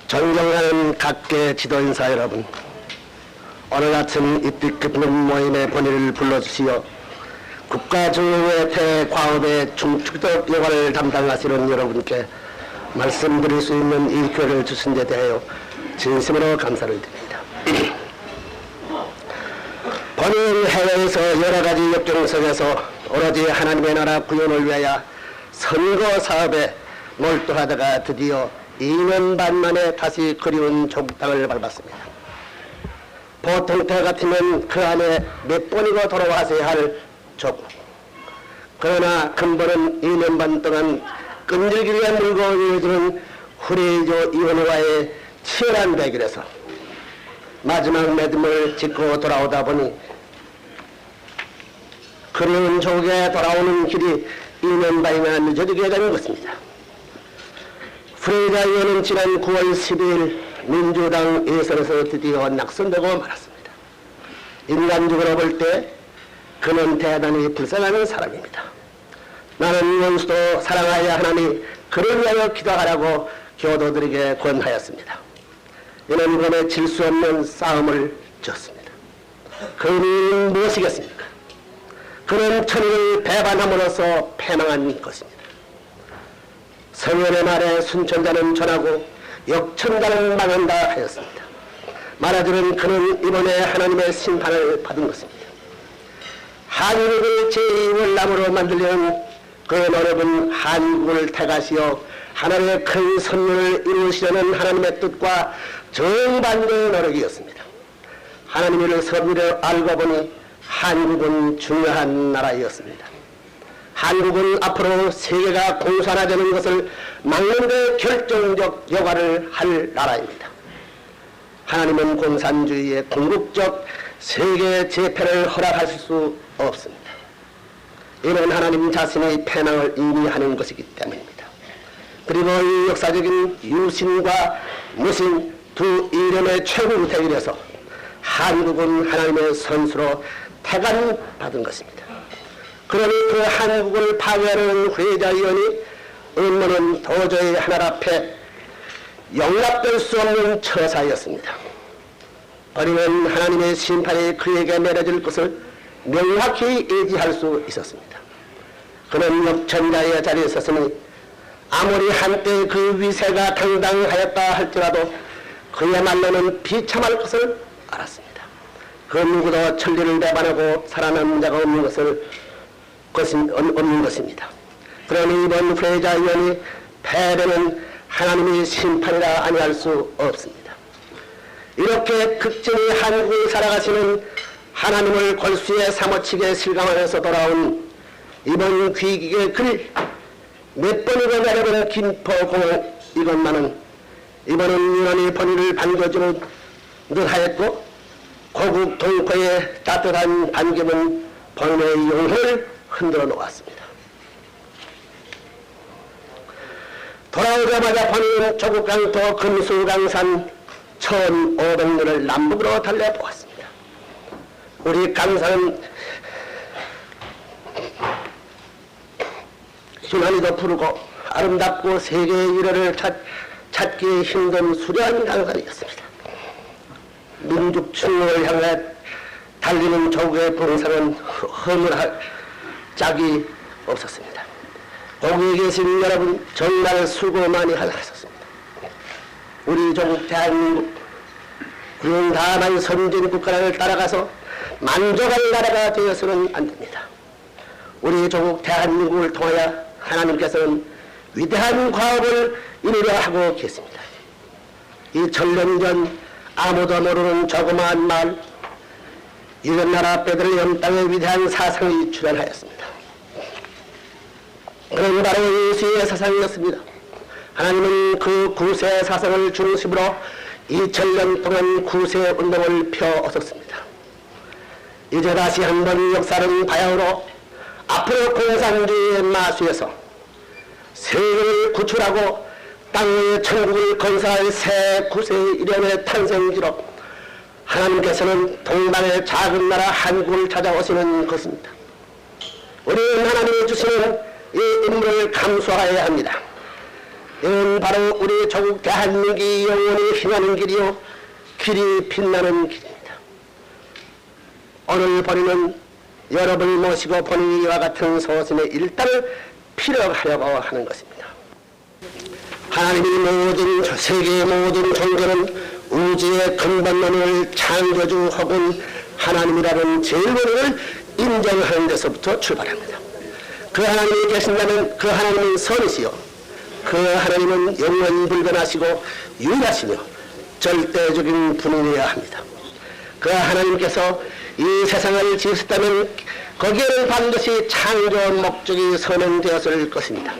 존경하는 각계 지도인사 여러분, 오늘 아침 이 뜻깊은 모임의 본의를 불러주시어 국가중흥의 대과업의 중추적 역할을 담당하시는 여러분께 말씀드릴 수 있는 이 기회를 주신 데 대하여 진심으로 감사를 드립니다. 본인 해외에서 여러가지 역경 속에서 오로지 하나님의 나라 구현을 위하여 선거 사업에 몰두하다가 드디어 2년 반 만에 다시 그리운 조국 땅을 밟았습니다. 보통 때 같으면 그 안에 몇 번이고 돌아와서야 할 조국. 그러나 근본은 2년 반 동안 끈질기게 물고 이어지는 후레이조 이원화의 치열한 대결에서 마지막 매듭을 짓고 돌아오다 보니 그리운 조국에 돌아오는 길이 2년 반이나 늦어지게 된 것입니다. 후레이자 의원은 지난 9월 12일 민주당 예선에서 드디어 낙선되고 말았습니다. 인간적으로 볼 때 그는 대단히 불쌍한 사람입니다. 나는 원수도 사랑하여 하나니 그를 위하여 기도하라고 교도들에게 권하였습니다. 이는 그는 질 수 없는 싸움을 졌습니다. 그는 무엇이겠습니까? 그는 천의를 배반함으로써 패망한 것입니다. 성현의 말에 순천자는 전하고 역천자는 망한다 하였습니다. 말하자면 그는 이번에 하나님의 심판을 받은 것입니다. 한국을 제2월남으로 만들려는 그 노력은 한국을 택하시어 하나님의 큰 선물을 이루시려는 하나님의 뜻과 정반대의 노력이었습니다. 하나님의 섭리를 알고 보니 한국은 중요한 나라였습니다. 한국은 앞으로 세계가 공산화되는 것을 막는 데 결정적 역할을 할 나라입니다. 하나님은 공산주의의 궁극적 세계 재패를 허락하실 수 없습니다. 이는 하나님 자신의 패망을 의미하는 것이기 때문입니다. 그리고 이 역사적인 유신과 무신 두 이념의 최후 대결에서 한국은 하나님의 선수로 태간받은 것입니다. 그러니 그 한국을 파괴하는 후레자위원이 음모는 도저히 하늘 앞에 용납될 수 없는 처사였습니다. 어린은 하나님의 심판이 그에게 내려질 것을 명확히 예지할 수 있었습니다. 그는 역천자의 자리에 섰으니 아무리 한때 그 위세가 당당하였다 할지라도 그야말로는 비참할 것을 알았습니다. 그 누구도 천리를 배반하고 살아남는 자가 없는 것입니다. 그러니 이번 후레자 의원이 패배는 하나님의 심판이라 아니할 수 없습니다. 이렇게 극진히 한국을 살아가시는 하나님을 골수에 사무치게 실감하면서 돌아온 이번 귀기의 글 몇 번이고 내려본 김포공항 이것만은 이번은 유난히 본인을 반겨주는 듯하였고 고국 동포의 따뜻한 반김은 본인의 영혼을 흔들어 놓았습니다. 돌아오자마자 본인은 조국 강토 금수강산 1500년을 남북으로 달려보았습니다. 우리 강산은 유난히도 푸르고 아름답고 세계의 일화를 찾기 힘든 수려한 강산이었습니다. 민족 충을 향해 달리는 조국의 봉사는 허물할 짝이 없었습니다. 거기에 계신 여러분 정말 수고 많이 하셨습니다. 우리 조국 대한민국 우리는 다만 선진 국가를 따라가서 만족할 나라가 되어서는 안 됩니다. 우리 조국 대한민국을 통하여 하나님께서는 위대한 과업을 이루려 하고 계십니다. 이 천년 전 아무도 모르는 조그마한 마을 이런 나라 베들레헴 땅의 위대한 사상이 출현하였습니다. 그런 바로 예수의 사상이었습니다. 하나님은 그 구세 사상을 중심으로 2000년 동안 구세 운동을 펴었었습니다. 이제 다시 한번 역사는 바야흐로 앞으로 공산주의의 마수에서 세계를 구출하고 땅의 천국을 건설할 새 구세 이련의 탄생기로 하나님께서는 동방의 작은 나라 한국을 찾아오시는 것입니다. 우리는 하나님이 주시는 이 인물을 감수하여야 합니다. 이는 바로 우리 조국 대한민국이 영원히 향하는 길이요 길이 빛나는 길입니다. 오늘 본인은 여러분을 모시고 본인이 이와 같은 소신의 일단을 피력하려고 하는 것입니다. 하나님이 모든 세계의 모든 종교는 우주의 근본론을 창조주 혹은 하나님이라는 제일 원인을 인정하는 데서부터 출발합니다. 그 하나님이 계신다면 그 하나님은 선이시요 그 하나님은 영원불변하시고 유일하시며 절대적인 분이어야 합니다. 그 하나님께서 이 세상을 지으셨다면 거기에는 반드시 창조 목적이 선언되었을 것입니다.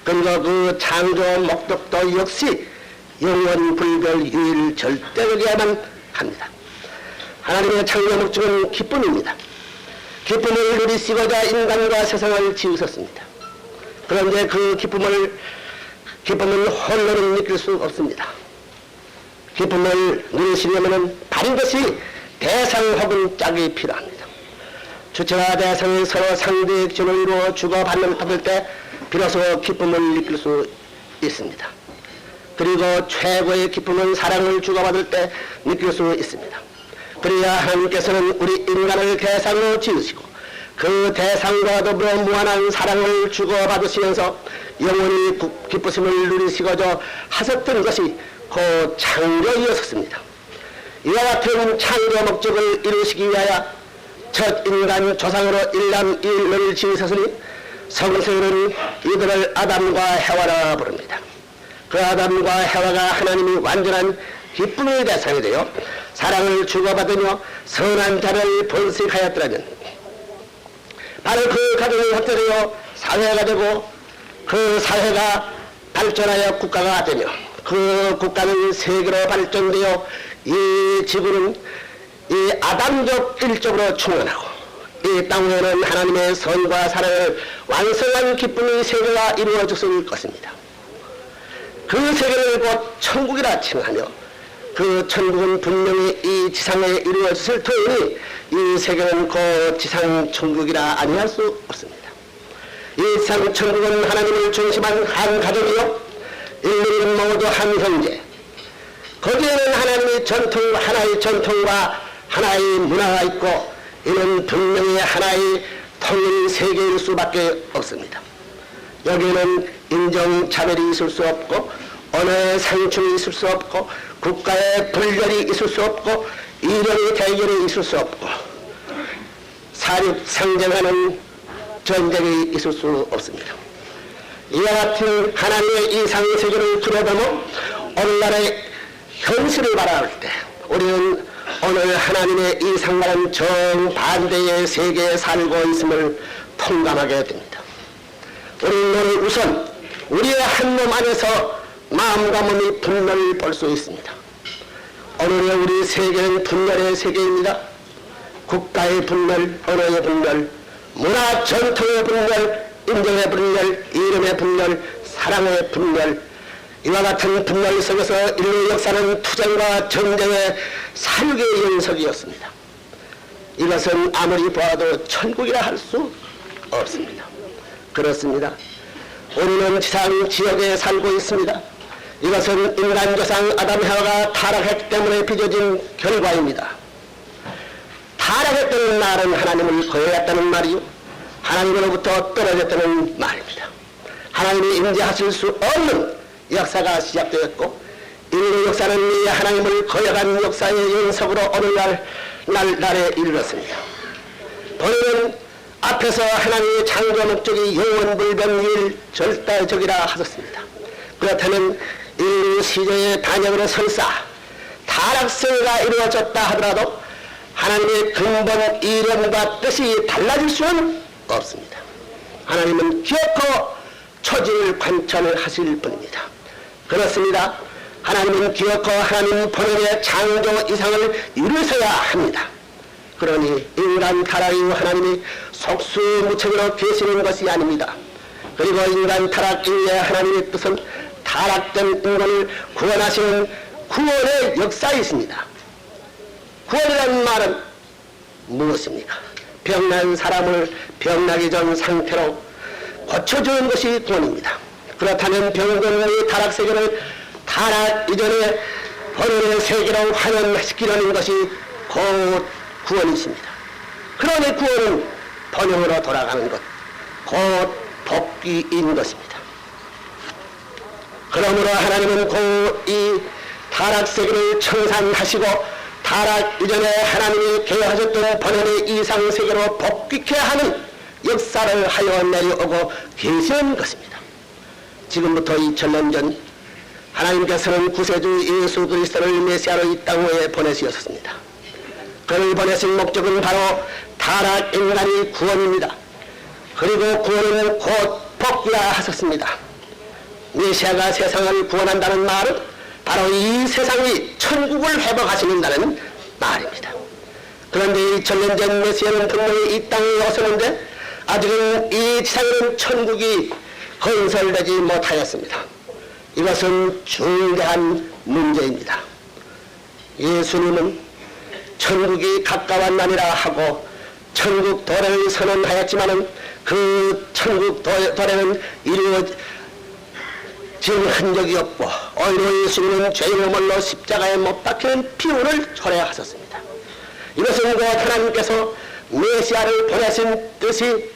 그리고 그 창조 목적도 역시 영원불별 유일 절대적이야만 합니다. 하나님의 창조 목적은 기쁨입니다. 기쁨을 누리시고자 인간과 세상을 지으셨습니다. 그런데 그 기쁨은 홀로는 느낄 수 없습니다. 기쁨을 누리시려면 반드시 대상 혹은 짝이 필요합니다. 주체와 대상이 서로 상대의 기준을 이루어 주고받을 때 비로소 기쁨을 느낄 수 있습니다. 그리고 최고의 기쁨은 사랑을 주고받을 때 느낄 수 있습니다. 그래야 하나님께서는 우리 인간을 대상으로 지으시고 그 대상과 더불어 무한한 사랑을 주고받으시면서 영원히 기쁘심을 누리시고자 하셨던 것이 그 창조이었습니다. 이와 같은 창조 목적을 이루시기 위하여 첫 인간 조상으로 일남일녀를 지으셨으니 성서에는 이들을 아담과 헤와라 부릅니다. 그 아담과 헤와가 하나님이 완전한 기쁨의 대상이 되어 사랑을 주고받으며 선한 자를 번식하였더라면 바로 그 가정이 확대되어 사회가 되고 그 사회가 발전하여 국가가 되며 그 국가는 세계로 발전되어 이 지구는 이 아담적 일적으로 충만하고 이 땅에는 하나님의 선과 사랑을 완성한 기쁨의 세계가 이루어졌을 것입니다. 그 세계를 곧 천국이라 칭하며 그 천국은 분명히 이 지상에 이루어졌을 터이니 이 세계는 그 지상 천국이라 아니할 수 없습니다. 이 지상 천국은 하나님을 중심한 한 가족이요 인류는 모두 한 형제. 거기에는 하나님의 전통, 하나의 전통과 하나의 문화가 있고 이는 분명히 하나의 통일 세계일 수밖에 없습니다. 여기에는 인종차별이 있을 수 없고 언어의 상충이 있을 수 없고 국가의 분열이 있을 수 없고 이념의 대결이 있을 수 없고 사립 상정하는 전쟁이 있을 수 없습니다. 이와 같은 하나님의 이상세계를 들여다보며 오늘날의 현실을 바라볼 때 우리는 오늘 하나님의 이상과는 정반대의 세계에 살고 있음을 통감하게 됩니다. 우리는 우선 우리의 한 몸 안에서 마음과 몸이 분열을 볼 수 있습니다. 오늘의 우리 세계는 분열의 세계입니다. 국가의 분열, 언어의 분열, 문화 전통의 분열, 인정의 분열, 이름의 분열, 사랑의 분열, 이와 같은 분열 속에서 인류 역사는 투쟁과 전쟁의 살육의 연속이었습니다. 이것은 아무리 보아도 천국이라 할 수 없습니다. 그렇습니다. 우리는 지상 지역에 살고 있습니다. 이것은 인간 조상 아담 헤와가 타락했기 때문에 빚어진 결과입니다. 타락했던 날은 하나님을 거역했다는 말이요 하나님으로부터 떨어졌다는 말입니다. 하나님이 임재하실 수 없는 역사가 시작되었고 인류 역사는 이 하나님을 거역한 역사의 연속으로 날에 이르렀습니다. 본인은 앞에서 하나님의 창조 목적이 영원불변일 절대적이라 하셨습니다. 그렇다면 인류 시대의 단역으로 설사 타락세가 이루어졌다 하더라도 하나님의 근본 이름과 뜻이 달라질 수는 없습니다. 하나님은 기어코 초지를 관찰하실 분입니다. 그렇습니다. 하나님은 기어코 하나님 본연의 창조 이상을 이루셔야 합니다. 그러니 인간 타락 이후 하나님이 속수무책으로 계시는 것이 아닙니다. 그리고 인간 타락 이후에 하나님의 뜻은 타락된 인간을 구원하시는 구원의 역사이십니다. 구원이라는 말은 무엇입니까? 병난 사람을 병나기 전 상태로 고쳐주는 것이 구원입니다. 그렇다면 병건의 타락세계를 타락 이전에 번연의 세계로 환원시키려는 것이 곧 구원이십니다. 그러니 구원은 번영으로 돌아가는 것, 곧 복귀인 것입니다. 그러므로 하나님은 곧 이 타락세계를 청산하시고 타락 이전에 하나님이 계획하셨던 번연의 이상세계로 복귀케 하는 역사를 하여 내려오고 계시는 것입니다. 지금부터 2000년 전 하나님께서는 구세주 예수 그리스도를 메시아로 이 땅에 보내주셨습니다. 그를 보내신 목적은 바로 타락 인간의 구원입니다. 그리고 구원은 곧 복귀야 하셨습니다. 메시아가 세상을 구원한다는 말은 바로 이 세상이 천국을 회복하시는다는 말입니다. 그런데 2000년 전 메시아는 분명히 이 땅에 오셨는데 아직은 이 지상에는 천국이 건설되지 못하였습니다. 이것은 중대한 문제입니다. 예수님은 천국이 가까웠나니라 하고 천국 도래를 선언하였지만은 그 천국 도래는 이루어진 흔적이 없고 오히려 예수님은 죄인을 몰로 십자가에 못 박히는 피운을 초래하셨습니다. 이것은 곧 하나님께서 메시아를 보내신 뜻이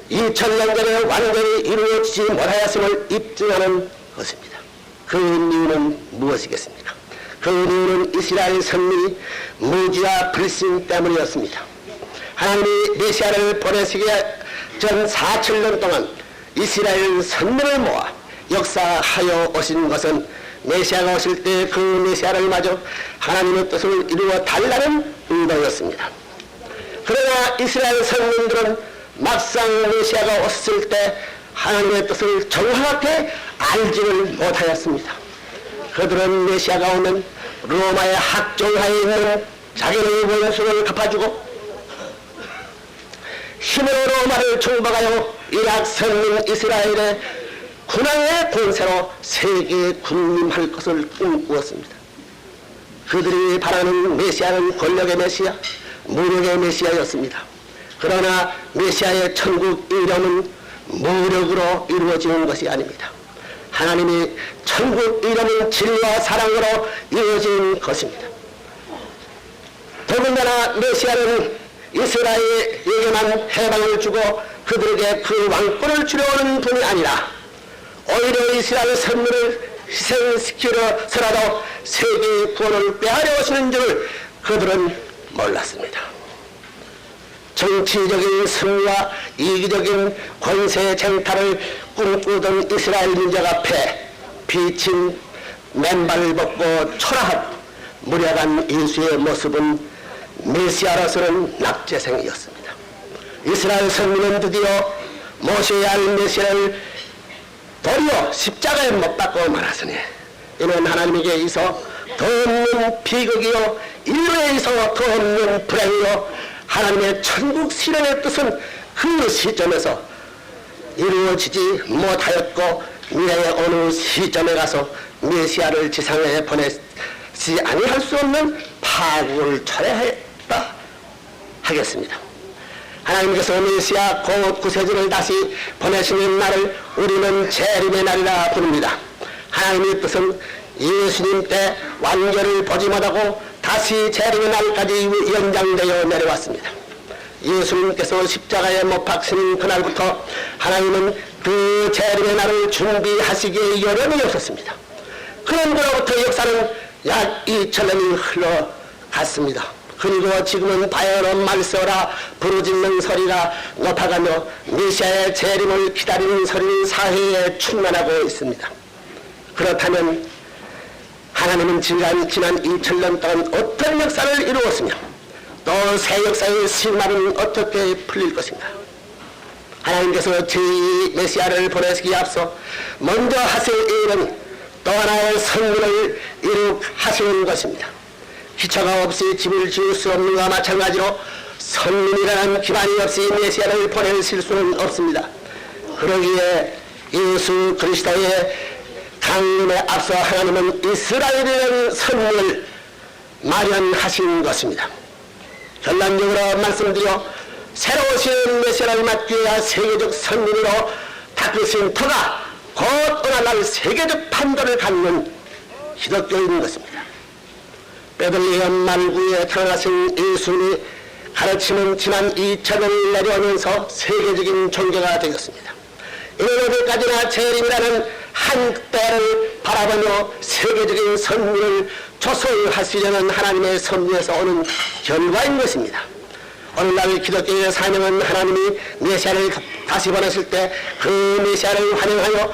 2000년 전에 완전히 이루어지지 못하였음을 입증하는 것입니다. 그 이유는 무엇이겠습니까? 그 이유는 이스라엘 선민이 무지와 불신 때문이었습니다. 하나님이 메시아를 보내시기 전 4000년 동안 이스라엘 선민을 모아 역사하여 오신 것은 메시아가 오실 때 그 메시아를 마저 하나님의 뜻을 이루어 달라는 의도였습니다. 그러나 이스라엘 선민들은 막상 메시아가 왔을 때 하나님의 뜻을 정확하게 알지를 못하였습니다. 그들은 메시아가 오면 로마의 학종하에 있는 자기의 원수를 갚아주고 힘으로 로마를 정복하여 이락 선민 이스라엘의 군왕의 권세로 세계에 군림할 것을 꿈꾸었습니다. 그들이 바라는 메시아는 권력의 메시아, 무력의 메시아였습니다. 그러나 메시아의 천국 이름은 무력으로 이루어지는 것이 아닙니다. 하나님이 천국 이름은 진리와 사랑으로 이루어진 것입니다. 더군다나 메시아는 이스라엘에게만 해방을 주고 그들에게 그 왕권을 주려는 분이 아니라 오히려 이스라엘 선민을 희생시키려서라도 세계의 구원을 빼앗아 오시는 줄을 그들은 몰랐습니다. 정치적인 승리와 이기적인 권세 쟁탈을 꿈꾸던 이스라엘 민족 앞에 비친 맨발을 벗고 초라하고 무력한 예수의 모습은 메시아로서는 낙제생이었습니다. 이스라엘 선민은 드디어 모셔야 할 메시아를 도리어 십자가에 못 박고 말았으니 이는 하나님에게 있어 더 없는 비극이요 인류에 있어 더 없는 불행이요 하나님의 천국 실현의 뜻은 그 시점에서 이루어지지 못하였고 미래의 어느 시점에 가서 메시아를 지상에 보내지 아니할 수 없는 파국을 초래했다 하겠습니다. 하나님께서 메시아 곧 구세주를 다시 보내시는 날을 우리는 재림의 날이라 부릅니다. 하나님의 뜻은 예수님 때 완결을 보지 못하고 다시 재림의 날까지 연장되어 내려왔습니다. 예수님께서 십자가에 못 박히는 그날부터 하나님은 그 재림의 날을 준비하시기에 여념이 없었습니다. 그런데로부터 역사는 약 2000년이 흘러갔습니다. 그리고 지금은 바요로 말소라 부르짖는 소리가 높아가며 메시아의 재림을 기다리는 소리는 사회에 충만하고 있습니다. 그렇다면 하나님은 지난 2000년 동안 어떤 역사를 이루었으며 또 새 역사의 실마리는 어떻게 풀릴 것인가? 하나님께서 제2 메시아를 보내시기에 앞서 먼저 하실 일은 또 하나의 선문을 이룩하시는 것입니다. 기초가 없이 집을 지을 수 없는 것과 마찬가지로 선민이라는 기반이 없이 메시아를 보내실 수는 없습니다. 그러기에 예수 그리스도의 강림에 앞서 하나님은 이스라엘이라는 선민을 마련하신 것입니다. 결론적으로 말씀드려 새로 오신 메시아를 맞기 위한 세계적 선민으로 다크신 터가 곧 어느 날 세계적 판도를 갖는 기독교인 것입니다. 베들레헴 말구에 태어나신 예수님이 가르침은 지난 2000년을 내려오면서 세계적인 종교가 되었습니다. 이는 어디까지나 재림이라는 한 때를 바라보며 세계적인 선물을 조성하시려는 하나님의 섭리에서 오는 결과인 것입니다. 오늘날 기독교의 사명은 하나님이 메시아를 다시 보내실 때 그 메시아를 환영하여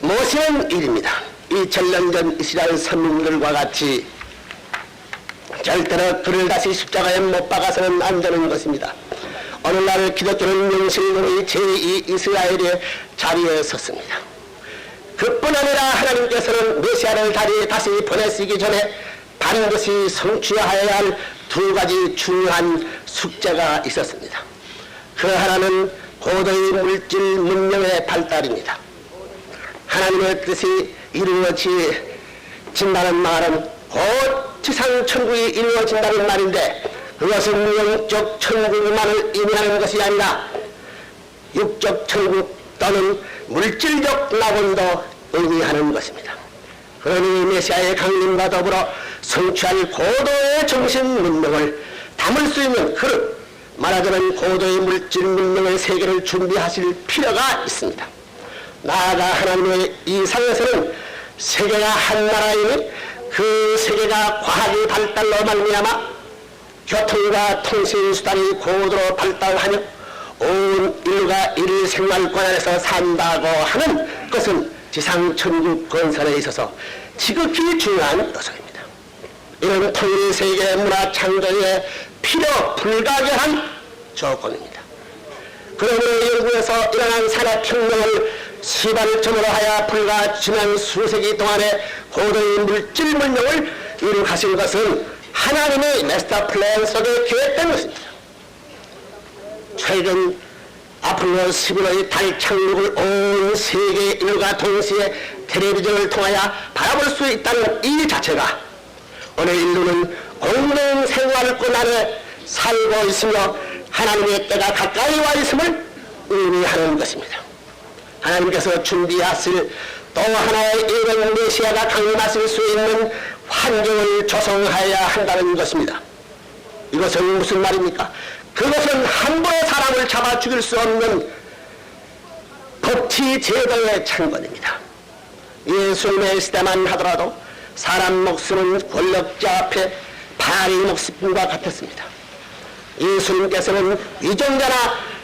모시는 일입니다. 2000년 전 이스라엘 선민들과 같이 절대로 그를 다시 십자가에 못 박아서는 안 되는 것입니다. 오늘날 기독교는 영신으로의 제2 이스라엘의 자리에 섰습니다. 그뿐 아니라 하나님께서는 메시아를 다시 보내시기 전에 반드시 성취하여야 할 두 가지 중요한 숙제가 있었습니다. 그 하나는 고도의 물질 문명의 발달입니다. 하나님의 뜻이 이루어진다는 말은 곧 지상 천국이 이루어진다는 말인데, 그것은 영적 천국만을 의미하는 것이 아니라 육적 천국 또는 물질적 낙원도 의미하는 것입니다. 그러니 메시아의 강림과 더불어 성취할 고도의 정신 문명을 담을 수 있는 그릇, 말하자면 고도의 물질 문명의 세계를 준비하실 필요가 있습니다. 나아가 하나님의 이상에서는 세계가 한 나라이니 그 세계가 과학의 발달로 말미암아 교통과 통신수단이 고도로 발달하며 온 인류가 일 생활권 안에서 산다고 하는 것은 지상천국 건설에 있어서 지극히 중요한 요소입니다. 이는 통일 세계 문화 창조에 필요 불가결한 조건입니다. 그러므로 영국에서 일어난 산업혁명을 시발점으로 하여 불과 지난 수세기 동안에 고도의 물질 문명을 이룩하신 것은 하나님의 마스터 플랜 속에 계획된 것입니다. 최근 아폴로 11호의 달 착륙을 온 세계 인류가 동시에 텔레비전을 통하여 바라볼 수 있다는 이 자체가 오늘 인류는 공동 생활권 안에 살고 있으며 하나님의 때가 가까이 와 있음을 의미하는 것입니다. 하나님께서 준비하실 또 하나의 이런 메시아가 강림하실 수 있는 환경을 조성해야 한다는 것입니다. 이것은 무슨 말입니까? 그것은 함부로 사람을 잡아 죽일 수 없는 법치 제도의 창건입니다. 예수님의 시대만 하더라도 사람 목숨은 권력자 앞에 파리 목숨과 같았습니다. 예수님께서는 위정자나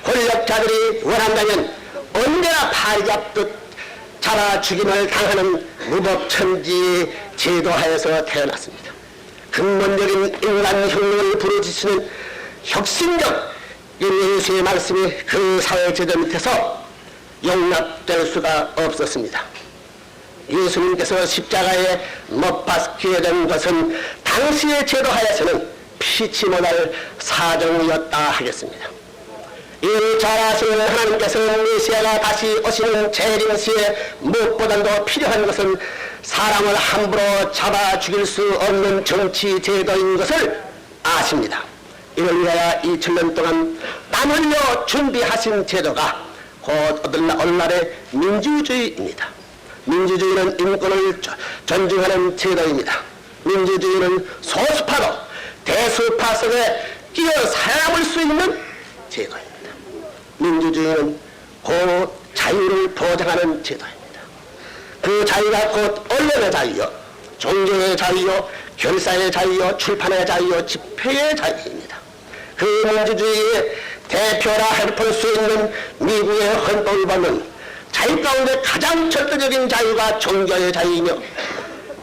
권력자들이 원한다면 언제나 파리 잡듯 잡아 죽임을 당하는 무법천지의 제도하에서 태어났습니다. 근본적인 인간 혁명을 부르짖는 혁신적 예수의 말씀이 그 사회제도 밑에서 용납될 수가 없었습니다. 예수님께서 십자가에 못 박히게 된 것은 당시의 제도하에서는 피치 못할 사정이었다 하겠습니다. 이 잘 아시는 하나님께서는 메시아가 다시 오시는 재림 시에 무엇보다도 필요한 것은 사람을 함부로 잡아 죽일 수 없는 정치 제도인 것을 아십니다. 이를 위하여 2000년 동안 땀 흘려 준비하신 제도가 곧 오늘날의 민주주의입니다. 민주주의는 인권을 존중하는 제도입니다. 민주주의는 소수파도 대수파 속에 끼어 살아남을 수 있는 제도입니다. 민주주의는 곧 자유를 보장하는 제도입니다. 그 자유가 곧 언론의 자유요, 종교의 자유요, 결사의 자유요, 출판의 자유요, 집회의 자유입니다. 그 민주주의의 대표라 할 수 있는 미국의 헌법을 보면 자유 가운데 가장 절대적인 자유가 종교의 자유이며,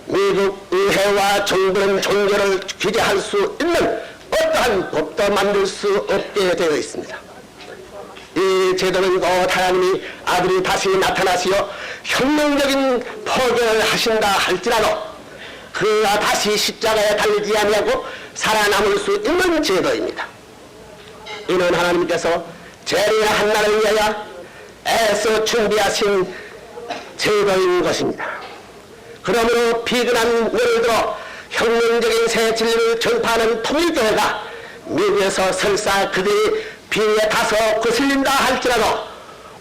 미국 의회와 정부는 종교를 규제할 수 있는 어떠한 법도 만들 수 없게 되어 있습니다. 이 제도는 곧 하나님이 아들이 다시 나타나시어 혁명적인 포교를 하신다 할지라도 그가 다시 십자가에 달리지 아니하고 살아남을 수 있는 제도입니다. 이는 하나님께서 재림의 한날을 위하여 애써 준비하신 제도인 것입니다. 그러므로 비근한 예를 들어 혁명적인 새 진리를 전파하는 통일교회가 미국에서 설사 그들이 비에 다소 거슬린다 할지라도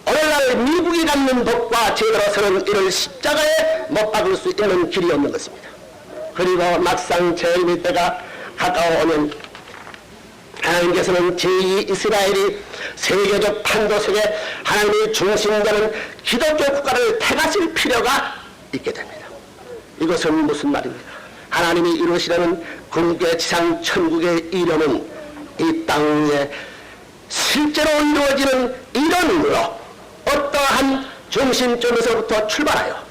오늘 오늘날 미국이 갖는 법과 제대로서는 이를 십자가에 못 박을 수 있는 길이 없는 것입니다. 그리고 막상 재림의 때가 가까워오면 하나님께서는 제2 이스라엘이 세계적 판도 속에 하나님의 중심되는 기독교 국가를 택하실 필요가 있게 됩니다. 이것은 무슨 말입니까? 하나님이 이루시려는 궁극의 지상 천국의 이름은 이 땅에 실제로 이루어지는 이론으로 어떠한 중심점에서부터 출발하여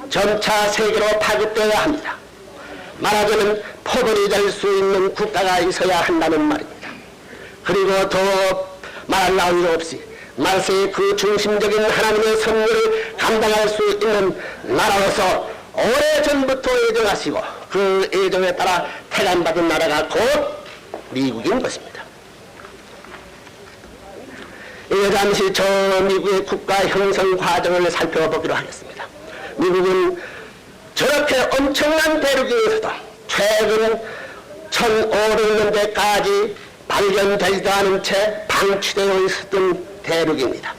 점차 세계로 파급되어야 합니다. 말하자면 포도리 될 수 있는 국가가 있어야 한다는 말입니다. 그리고 더 말할 나위도 없이 말세의 그 중심적인 하나님의 섭리를 감당할 수 있는 나라로서 오래전부터 예정하시고 그 예정에 따라 태감받은 나라가 곧 미국인 것입니다. 이제 잠시 저 미국의 국가 형성 과정을 살펴보기로 하겠습니다. 미국은 저렇게 엄청난 대륙에서도 최근 1500년대까지 발견되지도 않은 채 방치되어 있었던 대륙입니다.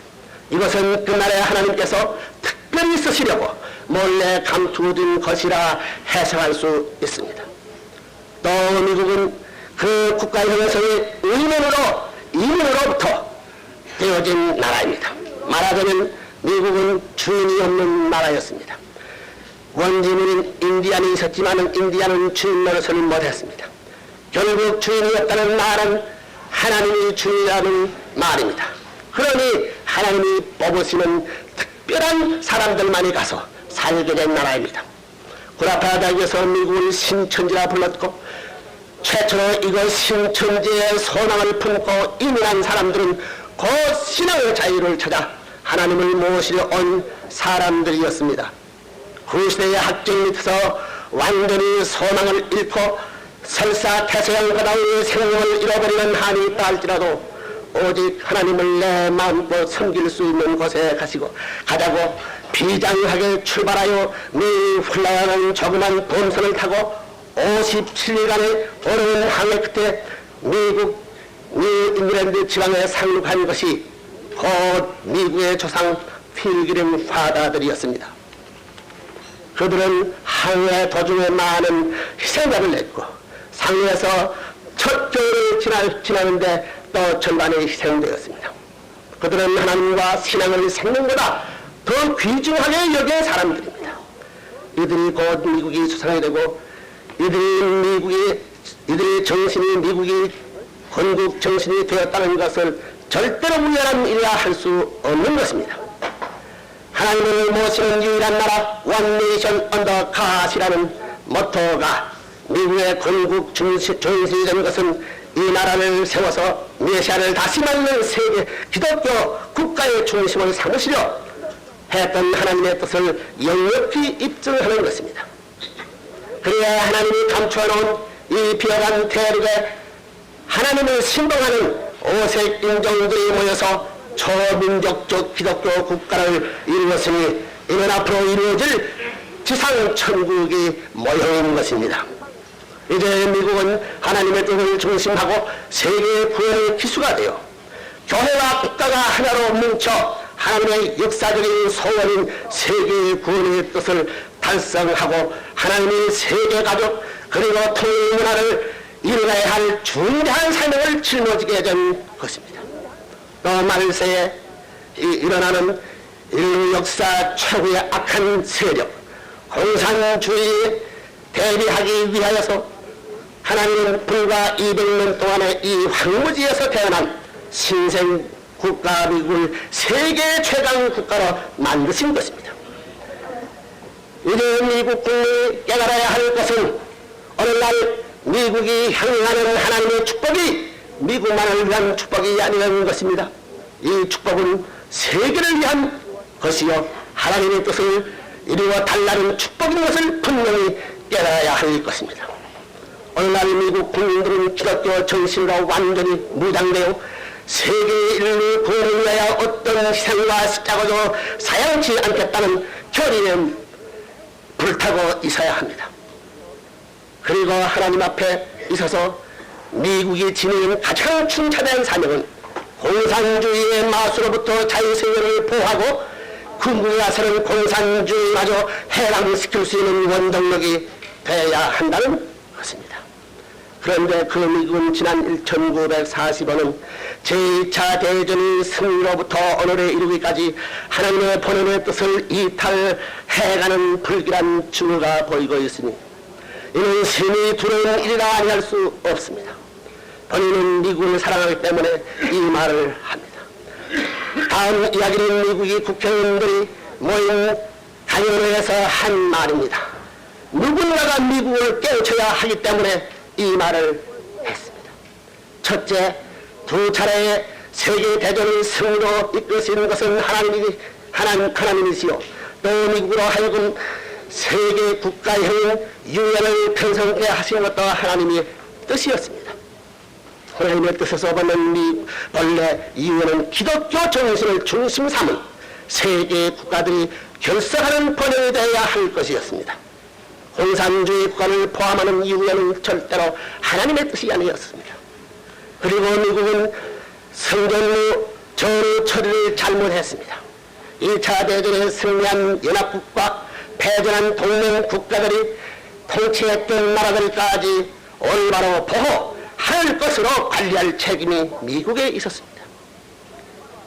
이것은 그날에 하나님께서 특별히 쓰시려고 몰래 감추어둔 것이라 해석할 수 있습니다. 또 미국은 그 국가 형성의 이민으로부터 되어진 나라입니다. 말하자면 미국은 주인이 없는 나라였습니다. 원주민인 인디안이 있었지만 인디안은 주인 노릇을 못했습니다. 결국 주인이 없다는 말은 하나님이 주인이라는 말입니다. 그러니 하나님이 뽑으시는 특별한 사람들만이 가서 살게 된 나라입니다. 구라파 대학에서 미국을 신천지라 불렀고 최초로 이거 신천지의 소망을 품고 이민한 사람들은 곧 신앙의 자유를 찾아 하나님을 모시려 온 사람들이었습니다. 그 시대의 학경 밑에서 완전히 소망을 잃고 설사 태서양바다의 생명을 잃어버리는 한이 있다 할지라도 오직 하나님을 내 마음껏 섬길 수 있는 곳에 가자고 비장하게 출발하여 미 흘러가는 조그만 범선을 타고 57일간의 어려운 항해 끝에 미국 뉴잉글랜드 지방에 상륙한 것이 곧 미국의 조상 필그림 파다들이었습니다. 그들은 항해 도중에 많은 희생자를 냈고 상륙에서 첫 겨울을 지나는데 또 절반이 희생되었습니다. 그들은 하나님과 신앙을 생명보다 더 귀중하게 여긴 사람들입니다. 이들이 곧 미국이 수상이 되고 이들의 정신이 미국이 건국 정신이 되었다는 것을 절대로 우연한 일이라 할 수 없는 것입니다. 하나님을 모시는 유일한 나라 원네이션 언더 갓이라는 모토가 미국의 건국 정신이 된 것은 이 나라를 세워서 메시아를 다시 만든 세계 기독교 국가의 중심을 삼으시려 했던 하나님의 뜻을 역력히 입증하는 것입니다. 그래야 하나님이 감추어놓은 이 비어간 대륙에 하나님을 신봉하는 오색 인종들이 모여서 초민족적 기독교 국가를 이루었으니 이는 앞으로 이루어질 지상 천국이 모형인 것입니다. 이제 미국은 하나님의 뜻을 중심하고 세계의 구원의 기수가 되어 교회와 국가가 하나로 뭉쳐 하나님의 역사적인 소원인 세계의 구원의 뜻을 달성하고 하나님의 세계가족 그리고 통일문화를 이루어야 할 중대한 사명을 짊어지게 된 것입니다. 또 말세에 일어나는 인류 역사 최고의 악한 세력 공산주의에 대비하기 위하여서 하나님은 불과 200년 동안의 이 황무지에서 태어난 신생 국가 미국을 세계 최강 국가로 만드신 것입니다. 이제 미국 국민이 깨달아야 할 것은 오늘날 미국이 향하는 하나님의 축복이 미국만을 위한 축복이 아니라는 것입니다. 이 축복은 세계를 위한 것이요 하나님의 뜻을 이루어 달라는 축복인 것을 분명히 깨달아야 할 것입니다. 오늘날 미국 국민들은 기독교 정신으로 완전히 무장되어 세계의 인류 구원을 위하여 어떤 희생과 십자가도 사양치 않겠다는 결의에 불타고 있어야 합니다. 그리고 하나님 앞에 있어서 미국이 지니는 가장 중차대한 사명은 공산주의의 마수로부터 자유생활을 보호하고 궁극에 가서는 공산주의마저 해방시킬 수 있는 원동력이 돼야 한다는 것입니다. 그런데 그 미국은 지난 1945년 제2차 대전의 승리로부터 오늘에 이르기까지 하나님의 본연의 뜻을 이탈해가는 불길한 징후가 보이고 있으니 이는 심히 두려운 일이라 아니할 수 없습니다. 본인은 미국을 사랑하기 때문에 이 말을 합니다. 다음 이야기는 미국의 국회의원들이 모인 강연회에서 한 말입니다. 누군가가 미국을 깨우쳐야 하기 때문에 이 말을 했습니다. 첫째, 두 차례의 세계대전의 승리로 이끄신 것은 하나님이시요 또 미국으로 하여금 세계 국가형 유엔을 편성케 하신 것도 하나님의 뜻이었습니다. 하나님의 뜻에서 보면 본래 유엔은 기독교 정신을 중심 삼은 세계 국가들이 결석하는 번영이 되어야 할 것이었습니다. 공산주의 국가를 포함하는 유엔은 절대로 하나님의 뜻이 아니었습니다. 그리고 미국은 성전루 전후 처리를 잘못했습니다. 2차 대전에 승리한 연합국과 패전한 동맹 국가들이 통치했던 나라들까지 올바로 보호할 것으로 관리할 책임이 미국에 있었습니다.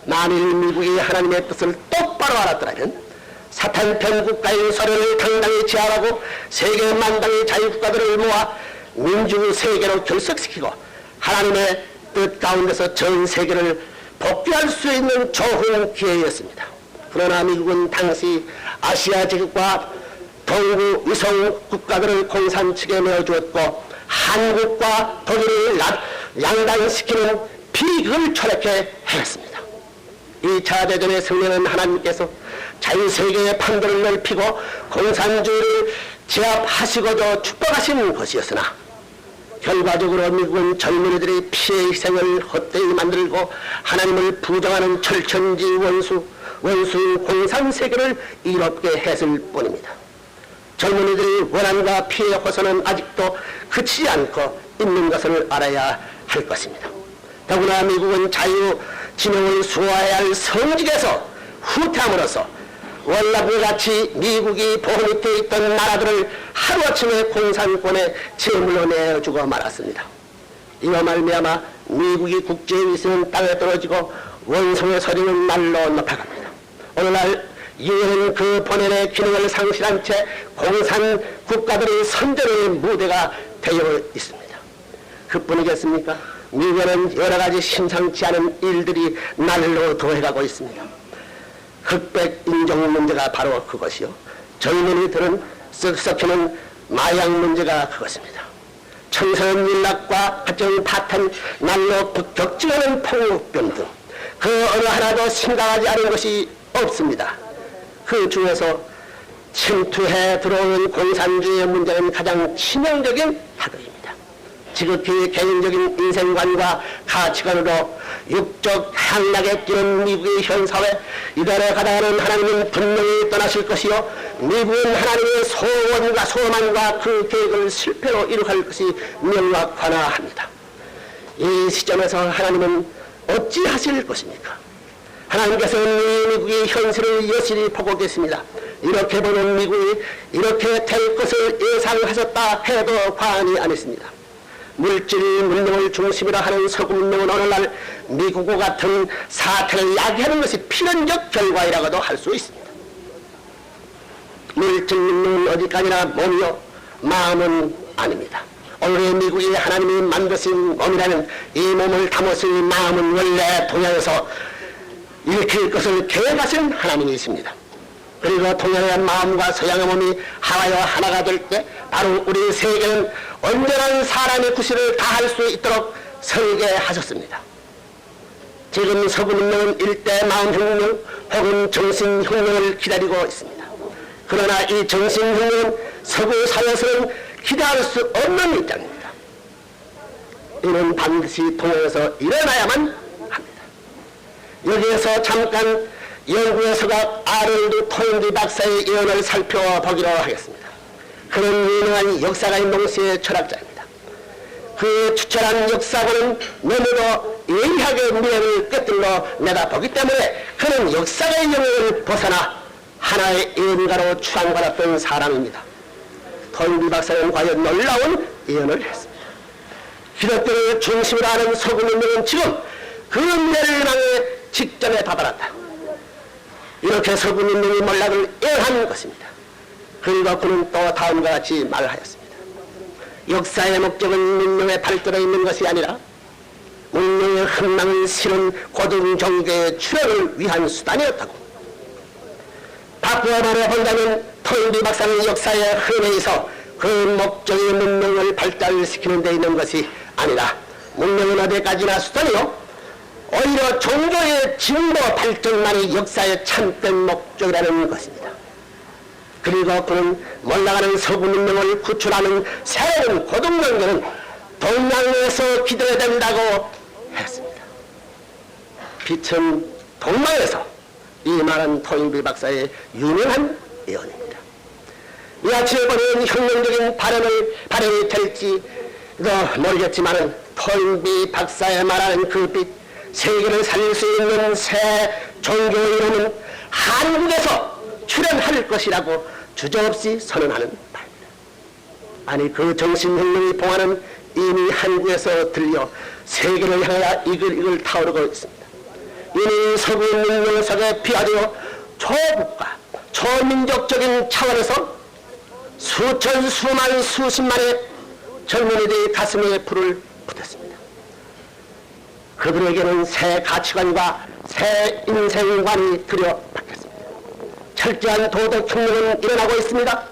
만일 미국이 하나님의 뜻을 똑바로 알았더라면 사탄 편국가인 소련을 당당히 제압하고 세계 만당의 자유국가들을 모아 민주 세계로 결석시키고 하나님의 뜻 가운데서 전 세계를 복귀할 수 있는 좋은 기회였습니다. 그러나 미국은 당시 아시아 제국과 동구 위성 국가들을 공산 측에 내어주었고 한국과 독일을 양단시키는 비극을 초래케 하였습니다. 2차 대전의 승리는 하나님께서 자유세계의 판도를 넓히고 공산주의를 제압하시고도 축복하신 것이었으나 결과적으로 미국은 젊은이들의 피해 희생을 헛되이 만들고 하나님을 부정하는 철천지 원수 공산세계를 이롭게 했을 뿐입니다. 젊은이들의 원한과 피해 호소는 아직도 그치지 않고 있는 것을 알아야 할 것입니다. 더구나 미국은 자유 진영을 수호해야 할 성직에서 후퇴함으로써 월남같이 미국이 보호 밑에 있던 나라들을 하루아침에 공산권에 제물로 내어주고 말았습니다. 이와 말미암아 미국이 국제위세는 땅에 떨어지고 원성의 소리는 날로 높아갑니다. 오늘날 유엔은 그 본연의 기능을 상실한 채 공산 국가들의 선전의 무대가 되어 있습니다. 그뿐이겠습니까? 미국에는 여러 가지 심상치 않은 일들이 날로 더해가고 있습니다. 흑백 인종 문제가 바로 그것이요. 젊은이들은 썩썩히는 마약 문제가 그것입니다. 청소년 윤락과 가정 파탄, 날로 격증하는 폭력병 등 그 어느 하나도 심각하지 않은 것이 없습니다. 그 중에서 침투해 들어오는 공산주의의 문제는 가장 치명적인 파도입니다. 지극히 개인적인 인생관과 가치관으로 육적 향락에 뛰는 미국의 현 사회, 이달에 가다가는 하나님은 분명히 떠나실 것이요 미국은 하나님의 소원과 소망과 그 계획을 실패로 이룩할 것이 명확하나 합니다. 이 시점에서 하나님은 어찌 하실 것입니까? 하나님께서는 미국의 현실을 여실히 보고 계십니다. 이렇게 보는 미국이 이렇게 될 것을 예상하셨다 해도 과언이 아니십니다. 물질 문명을 중심으로 하는 서구 문명은 오늘날 미국과 같은 사태를 야기하는 것이 필연적 결과이라고도 할 수 있습니다. 물질 문명은 어디까지나 몸이요 마음은 아닙니다. 오늘의 미국이 하나님이 만드신 몸이라면 이 몸을 담았을 마음은 원래 동양에서 일으킬 것을 계획하신 하나님이십니다. 그리고 동양의 마음과 서양의 몸이 하나여 하나가 될 때 바로 우리 세계는 온전한 사람의 구실을 다할 수 있도록 설계하셨습니다. 지금 서구 문명은 일대 마음혁명 혹은 정신혁명을 기다리고 있습니다. 그러나 이 정신혁명은 서구 사회에서는 기대할 수 없는 입장입니다. 이는 반드시 동양에서 일어나야만 합니다. 여기에서 잠깐 영국의 서각 아놀드 토인비 박사의 예언을 살펴보기로 하겠습니다. 그는 유명한 역사가인 농시의 철학자입니다. 그의 추천한 역사관은 너무도 예리하게 미래를 꿰뚫어 내다보기 때문에 그는 역사의 영역을 벗어나 하나의 예언가로 추앙받았던 사람입니다. 토인비 박사는 과연 놀라운 예언을 했습니다. 기독교를 중심으로 하는 서구문명은 지금 그 미래를 망해 직전에 다다랐다. 이렇게 서구문명이 몰락을 예언한 것입니다. 그리고 그는 또 다음과 같이 말하였습니다. 역사의 목적은 문명의 발전에 있는 것이 아니라 문명의 흥망을 실은 고등 종교의 출현을 위한 수단이었다고. 바꾸어 말해본다면 토인비 박사는 역사의 흐름에 있어 그 목적이 문명을 발달시키는 데 있는 것이 아니라 문명은 어디까지나 수단이요 오히려 종교의 진보 발전만이 역사의 참된 목적이라는 것입니다. 그리고 그는 몰락하는 서구 문명을 구출하는 새로운 고등종교는 동양에서 기도해야 된다고 했습니다. 빛은 동방에서, 이 말은 토인비 박사의 유명한 예언입니다. 이 아침에 보는 혁명적인 발현이 될지도 모르겠지만 토인비 박사의 말하는 그 빛, 세계를 살릴 수 있는 새 종교의 이름은 한국에서 출현할 것이라고 주저없이 선언하는 바입니다. 아니 그 정신혁명의 봉화는 이미 한국에서 들려 세계를 향하여 이글이글 타오르고 있습니다. 이미 서구 문명 속에 비화되어 초국가, 초민족적인 차원에서 수천, 수만, 수십만의 젊은이들의 가슴에 불을 붙였습니다. 그들에게는 새 가치관과 새 인생관이 들여박혔습니다. 철저한 도덕혁명은 일어나고 있습니다.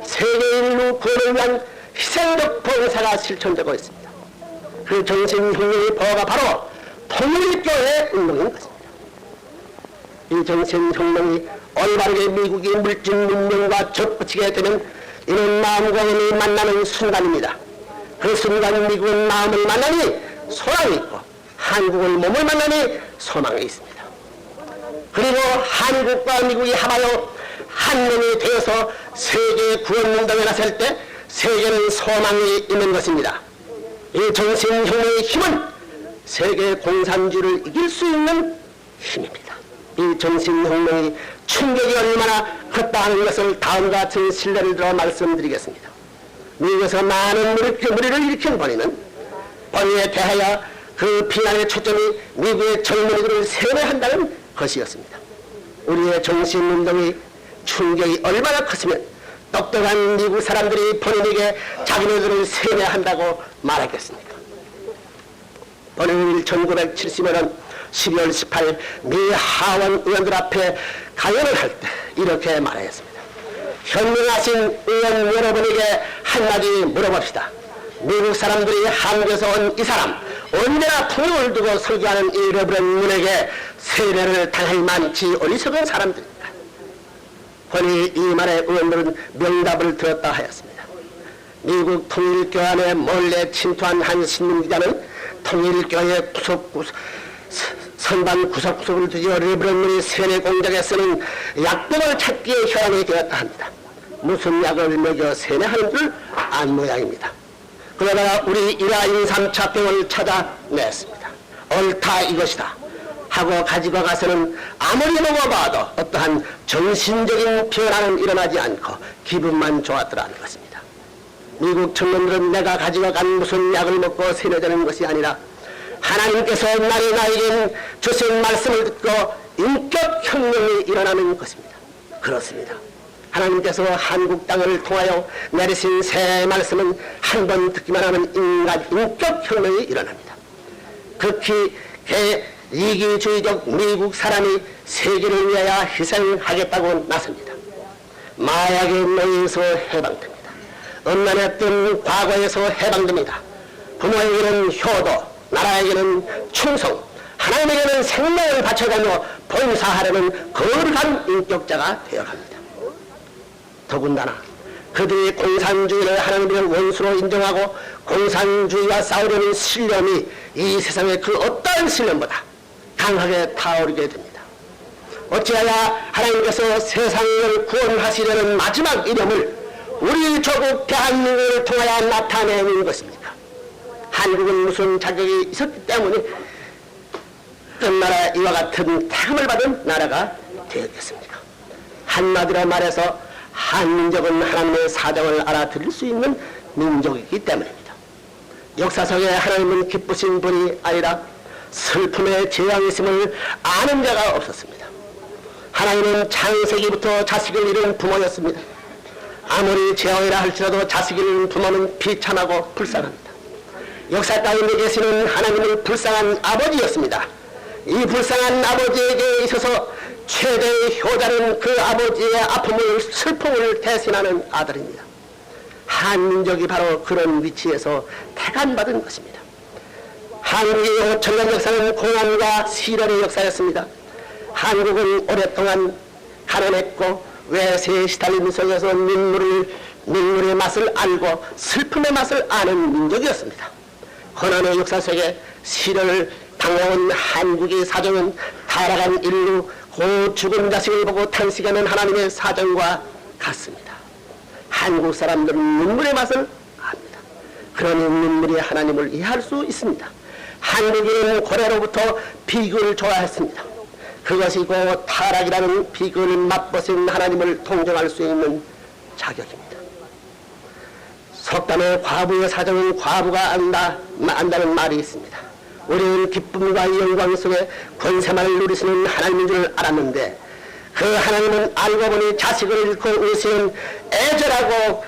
세계 인류 구원을 위한 희생적 봉사가 실천되고 있습니다. 그 정신혁명의 보호가 바로 통일교의 운동인 것입니다. 이 정신혁명이 올바르게 미국이 물질 문명과 접붙이게 되면 이는 마음과 힘이 만나는 순간입니다. 그 순간 미국은 마음을 만나니 소망이 있고 한국은 몸을 만나니 소망이 있습니다. 그리고 한국과 미국이 합하여 한명이 되어서 세계 구원운동에 나설 때 세계는 소망이 있는 것입니다. 이 정신혁명의 힘은 세계 공산주의를 이길 수 있는 힘입니다. 이 정신혁명의 충격이 얼마나 컸다 하는 것을 다음과 같은 신뢰를 들어 말씀드리겠습니다. 미국에서 많은 무리를 일으킨 본인은 본인에 대하여 그 비난의 초점이 미국의 젊은이들을 세뇌한다는 것이었습니다. 우리의 정신운동의 충격이 얼마나 컸으면 똑똑한 미국 사람들이 본인에게 자기네들을 세뇌한다고 말했겠습니까? 본인은 1970년 12월 18일 미 하원 의원들 앞에 강연을 할 때 이렇게 말했습니다. 현명하신 의원 여러분에게 한마디 물어봅시다. 미국 사람들이 한국에서 온 이 사람 언제나 통역을 두고 설교하는 이 레브런 문에게 세례를 당할 만치 어리석은 사람들입니다. 허니 이 말에 의원들은 명답을 들었다 하였습니다. 미국 통일교 안에 몰래 침투한 한 신문기자는 통일교의 선반 구석구석을 뒤져 레브런문이 세뇌 공작에 쓰는 약병을 찾기에 혈안이 되었다 합니다. 무슨 약을 먹여 세뇌하는 줄 안 모양입니다. 그러다가 우리 일화인 3차 병을 찾아냈습니다. 옳다 이것이다 하고 가지고 가서는 아무리 먹어봐도 어떠한 정신적인 변화는 일어나지 않고 기분만 좋았더라는 것입니다. 미국 청년들은 내가 가지고 간 무슨 약을 먹고 세뇌되는 것이 아니라 하나님께서 나에게 주신 말씀을 듣고 인격혁명이 일어나는 것입니다. 그렇습니다. 하나님께서 한국 땅을 통하여 내리신 새 말씀은 한 번 듣기만 하면 인격혁명이 일어납니다. 극히 이기주의적 미국 사람이 세계를 위하여 희생하겠다고 나섭니다. 마약의 노예에서 해방됩니다. 음란했던 과거에서 해방됩니다. 부모에게는 효도, 나라에게는 충성, 하나님에게는 생명을 바쳐가며 봉사하려는 거룩한 인격자가 되어갑니다. 더군다나 그들이 공산주의를 하나님의 원수로 인정하고 공산주의와 싸우려는 신념이 이 세상의 그 어떠한 신념보다 강하게 타오르게 됩니다. 어찌하여 하나님께서 세상을 구원하시려는 마지막 이념을 우리 조국 대한민국을 통하여 나타내는 것입니까? 한국은 무슨 자격이 있었기 때문에 끝나라 이와 같은 태움을 받은 나라가 되었겠습니까? 한마디로 말해서 한민족은 하나님의 사정을 알아들을 수 있는 민족이기 때문입니다. 역사상에 하나님은 기쁘신 분이 아니라 슬픔의 재앙이심을 아는 자가 없었습니다. 하나님은 창세기부터 자식을 잃은 부모였습니다. 아무리 재앙이라 할지라도 자식을 잃은 부모는 비참하고 불쌍합니다. 역사 가운데 계시는 하나님은 불쌍한 아버지였습니다. 이 불쌍한 아버지에게 있어서 최대의 효자는 그 아버지의 아픔을 슬픔을 대신하는 아들입니다. 한민족이 바로 그런 위치에서 태간받은 것입니다. 한국의 5천년 역사는 공안과 시련의 역사였습니다. 한국은 오랫동안 가난했고 외세에 시달린 속에서 눈물의 맛을 알고 슬픔의 맛을 아는 민족이었습니다. 고난의 역사 속에 시련을 당해온 한국의 사정은 타락한 인류, 고 죽은 자식을 보고 탄식하는 하나님의 사정과 같습니다. 한국 사람들은 눈물의 맛을 압니다. 그러니 눈물이 하나님을 이해할 수 있습니다. 한국인은 고래로부터 비극을 좋아했습니다. 그것이 고 타락이라는 비극을 맛보신 하나님을 동정할 수 있는 자격입니다. 속담에 과부의 사정은 과부가 안다는 말이 있습니다. 우리는 기쁨과 영광 속에 권세만을 누리시는 하나님인 줄 알았는데 그 하나님은 알고 보니 자식을 잃고 우시는 애절하고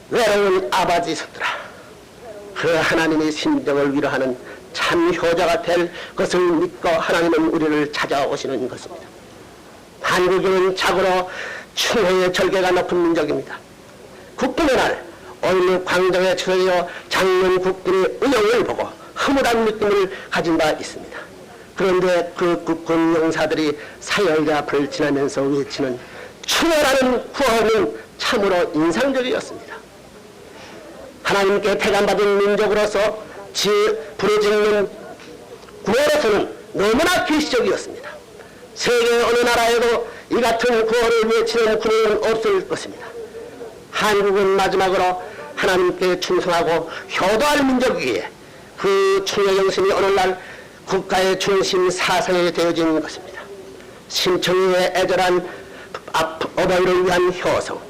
외로운 아버지셨더라. 그 하나님의 심정을 위로하는 참 효자가 될 것을 믿고 하나님은 우리를 찾아오시는 것입니다. 한국인은 자고로 충효의 절개가 높은 민족입니다. 국군의 날 오늘 광장에 처여 장면 국군의 의욕을 보고 흐뭇한 느낌을 가진 바 있습니다. 그런데 그 국군 용사들이 사열의 앞을 지나면서 외치는 충효라는 구호는 참으로 인상적이었습니다. 하나님께 태감받은 민족으로서 부르짖는 구호로서는 너무나 계시적이었습니다. 세계 어느 나라에도 이 같은 구호를 외치는 군인은 없을 것입니다. 한국은 마지막으로 하나님께 충성하고 효도할 민족이기에 그 충효 정신이 오늘날 국가의 중심 사상이 되어진 것입니다. 심청이의 애절한 어버이를 위한 효성,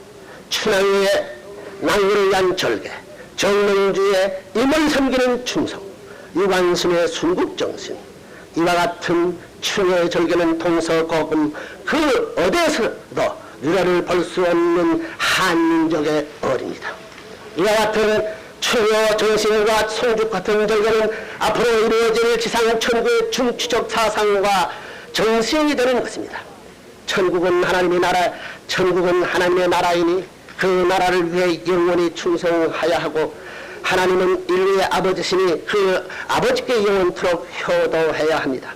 춘향이의 낭비를 위한 절개, 정명주의 임을 섬기는 충성, 유관순의 순국정신, 이와 같은 충효의 절개는 동서고금 그 어디에서도 유래를 볼 수 없는 한민족의 어립니다. 이와 같은 충효 정신과 송죽 같은 절개는 앞으로 이루어질 지상천국의 중추적 사상과 정신이 되는 것입니다. 천국은 하나님의 나라, 천국은 하나님의 나라이니 그 나라를 위해 영원히 충성하여야 하고 하나님은 인류의 아버지시니 그 아버지께 영원토록 효도해야 합니다.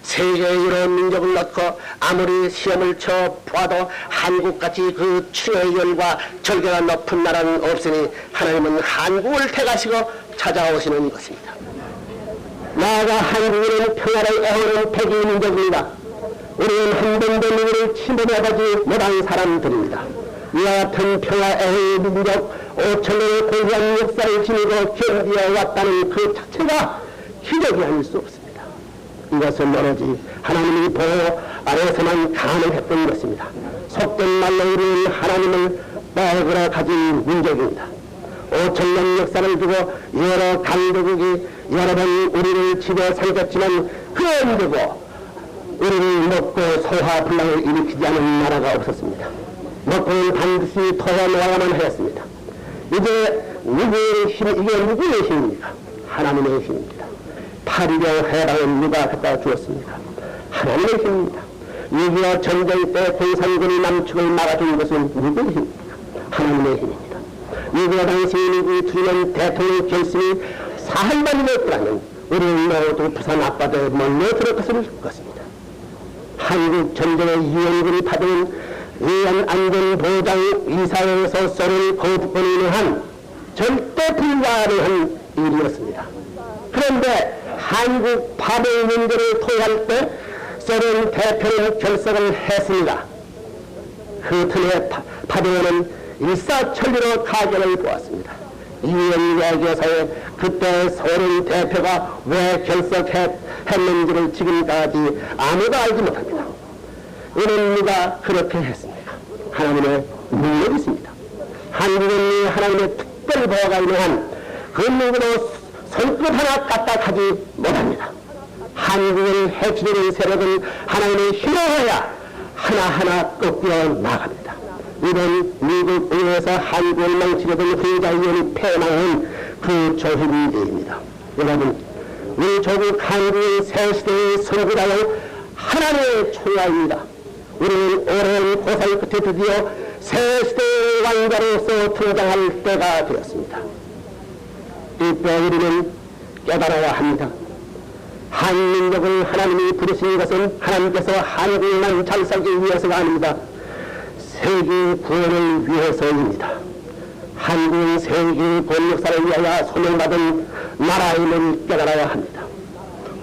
세계의 여러 민족을 넣고 아무리 시험을 쳐 보아도 한국같이 그 충효의 열과 절개가 높은 나라는 없으니 하나님은 한국을 택하시고 찾아오시는 것입니다. 나아가 한국인은 평화를 애호는 백의 민족입니다. 우리는 한 번도 누구를 침범해보지 못한 사람들입니다. 이와 같은 평화 애호의 민족 5천년의 고귀한 역사를 지니고 견디어왔다는 그 자체가 기적이 아닐 수 없습니다. 이것은 오로지 하나님의 보호 아래서만 가능했던 것입니다. 속된 말로 우리는 하나님을 먹으러 가진 민족입니다. 5천년 역사를 두고 여러 강대국이 여러 번 우리를 집어 삼켰지만 그런데도 우리를 먹고 소화불량을 일으키지 않은 나라가 없었습니다. 먹고는 반드시 토해놓아야만 하였습니다. 이제 누구의 힘, 이게 누구의 힘입니까? 하나님의 힘입니다. 8.15 해방은 누가 갖다 주었습니까? 하나님의 힘입니다. 6.25 전쟁 때 공산군이 남측을 막아준 것은 누구의 힘입니까? 하나님의 힘입니다. 6.25 당시 미국이 투입한 대통령 결심이 사흘만이 됐더라면 우리는 모두 부산 앞바다에 몰려들을 것을 것입니다. 한국 전쟁의 유엔군이 받은 위안 안전보장 이사회에서 쏘를 거부권에 한 절대 불가능한 일이었습니다. 그런데 한국 파병 문제를 토의할 때 소련 대표는 결석을 했습니다. 그 틈에 파병원은 일사천리로 타결을 보았습니다. 유엔외교사에 그때 소련 대표가 왜 결석했는지를 지금까지 아무도 알지 못합니다. 이는 누가 그렇게 했습니까? 하나님의 능력이 있습니다. 한국은 하나님의 특별 보호가 있는 한 그 누구도 손끝 하나 까딱하지 못합니다. 한국을 해치려는 세력은 하나님의 힘으로야 하나하나 꺾여 나갑니다. 이번 미국 의회에서 한국을 망치려던 후자위원이 패망한 그 조현일입니다. 여러분, 우리 조국 한국의 새 시대의 선구자는 하나님의 총화입니다. 우리는 오랜 고생 끝에 드디어 새 시대의 왕자로서 등장할 때가 되었습니다. 이때 우리는 깨달아야 합니다. 한민족을 하나님이 부르신 것은 하나님께서 한국만 잘 살기 위해서가 아닙니다. 세계 구원을 위해서입니다. 한국은 세계 구원 역사를 위하여 소명받은 나라임을 깨달아야 합니다.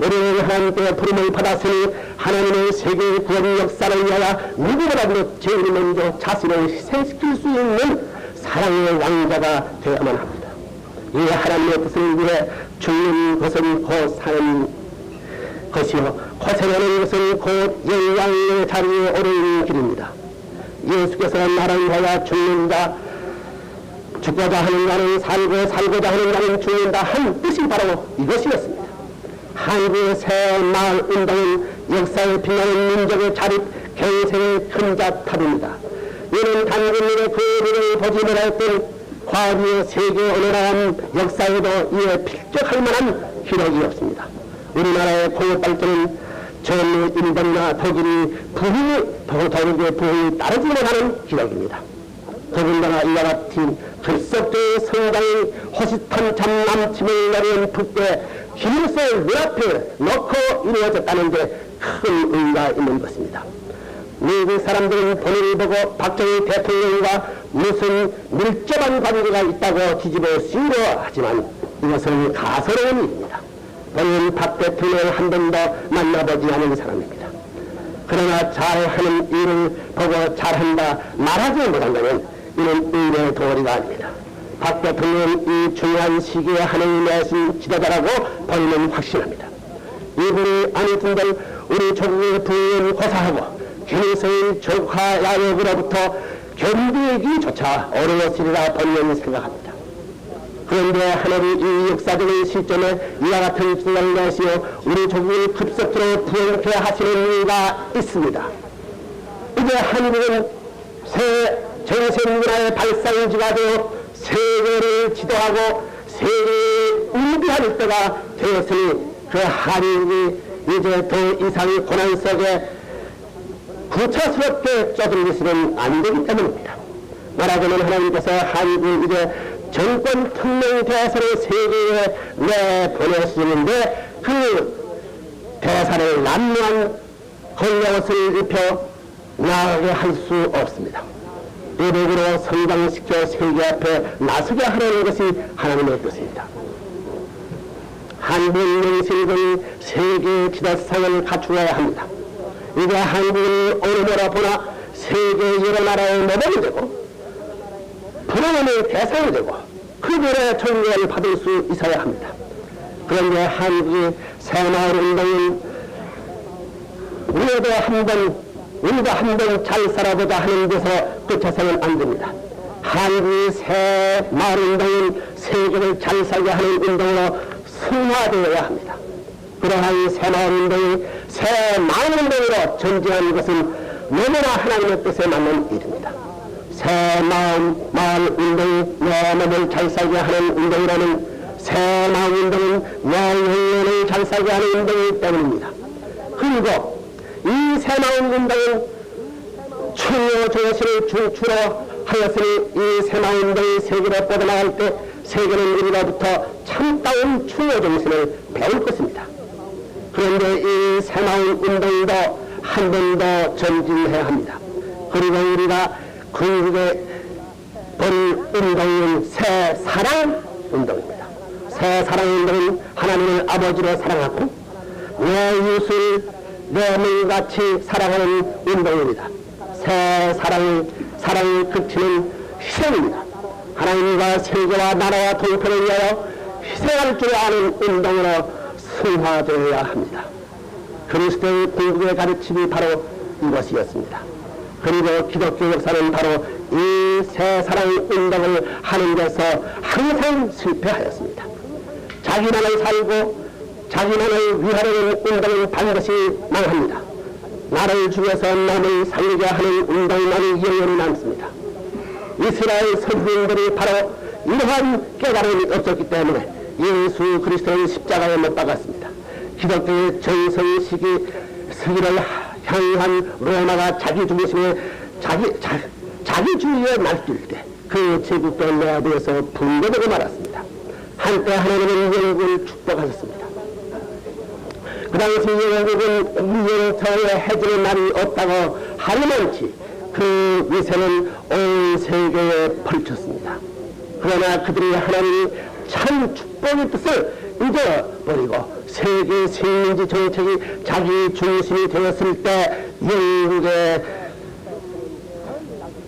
우리는 하나님께 부름을 받았으니 하나님의 세계 구원 역사를 위하여 누구보다도 제일 먼저 자신을 희생시킬 수 있는 사랑의 왕자가 되어야만 합니다. 이 하나님의 뜻을 위해 죽는 것은 곧 사는 것이요 고생하는 것은 곧 영광의 자리에 오르는 길입니다. 예수께서 나를 위하여 죽는다, 죽고자 하는 자는 살고 살고자 하는 자는 죽는다 한 뜻이 바로 이것이었습니다. 한국의 새 마을 운동은 역사에 빛나는 민족의 자립 경생의 큰자탑입니다. 이는 단군민의 그 일을 보지 못했던 과거의 세계 오늘한 역사에도 이에 필적할 만한 기록이 없습니다. 우리나라의 공업 발전은 전후 일본이나 독일의 부흥이 따르지 못하는 기록입니다. 더군다나 이와 같은 급속도의 성장이 호시탐 참남침을 내리는 북대 기물을 눈앞에 놓고 이루어졌다는 데 큰 의미가 있는 것입니다. 미국 사람들은 본인을 보고 박정희 대통령과 무슨 밀접한 관계가 있다고 뒤집어 씌우려 하지만 이것은 가소로운 일입니다. 본인 박 대통령을 한 번도 만나보지 않은 사람입니다. 그러나 잘하는 일을 보고 잘한다 말하지 못한다면 이는 의의 도리가 아닙니다. 박 대통령은 이 중요한 시기에 하나님이 내신 지도자라고 본인은 확신합니다. 이분이 아니든들 우리 조국의 부흥은 고사하고 김일성의 조카 야욕으로부터 견디기조차 어려웠으리라 본인은 생각합니다. 그런데 하나님이 이 역사적인 시점에 이와 같은 지도자를 내시어 우리 조국을 급속도로 부흥케 하시는 이유가 있습니다. 이제 한국은 새 정신문화의 발상지가 되어 세계를 지도하고 세계에 위대할 때가 되었으니 그 한국이 이제 더 이상 고난 속에 구차스럽게 쪼들리시면 안 되기 때문입니다. 말하자면 하나님께서 한국을 이제 정권 특명 대사를 세계에 내보내시는데 그 대사를 남루한 걸레옷을 입혀 나가게 할 수 없습니다. 이력으로 성장시켜 세계 앞에 나서게 하려는 것이 하나님의 뜻입니다. 한국 명실공히 세계 지도상을 갖추어야 합니다. 이제 한국은 어느 나라 보나 세계 여러 나라의 모범이 되고 부러움의 대상이 되고 그들의 존경을 받을 수 있어야 합니다. 그런데 한국의 새마을 운동은 우리도 한번 잘 살아보자 하는 데서 끝쳐서는 안 됩니다. 한국의 새마을 운동은 세계를 잘 살게 하는 운동으로 승화되어야 합니다. 그러한 새마을 운동이 새마을 운동으로 전진하는 것은 너무나 하나님의 뜻에 맞는 일입니다. 새마을 운동이 내 몸을 잘 살게 하는 운동이라는 새마을 운동은 내 영혼을 잘 살게 하는 운동이기 때문입니다. 그리고 이 새마을 운동은 충효 정신을 주로 하였으니 이 새마을 운동이 세계로 뻗어나갈 때 세계는 우리로부터 참다운 충효 정신을 배울 것입니다. 그런데 이 새마을 운동도 한 번 더 전진해야 합니다. 그리고 우리가 궁극에 본 운동은 새 사랑 운동입니다. 새 사랑 운동은 하나님을 아버지로 사랑하고 내 이웃을 내 몸같이 사랑하는 운동입니다. 새 사랑을 그치는 희생입니다. 하나님과 세계와 나라와 동포를 위하여 희생할 줄 아는 운동으로 승화되어야 합니다. 그리스도의 궁극의 가르침이 바로 이것이었습니다. 그리고 기독교 역사는 바로 이 새 사랑 운동을 하는 데서 항상 실패하였습니다. 자기만을 살고 자기만을 위하려는 운동은 반드시 망합니다. 나를 죽여서 남을 살리게 하는 운동만이 영원히 남습니다. 이스라엘 선지자들이 바로 이러한 깨달음이 없었기 때문에 예수 그리스도를 십자가에 못 박았습니다. 기독교의 전성시기를 향한 로마가 자기주의에 날뛸 때 그 제국도 내부에서 붕괴되고 말았습니다. 한때 하나님은 영국을 축복하셨습니다. 그 당시 영국은 우리의 해질 날이 없다고 하루만치 그 위세는 온 세계에 펼쳤습니다. 그러나 그들이 하나님이 참 축복의 뜻을 잊어버리고 세계 식민지 정책이 자기 중심이 되었을 때 영국의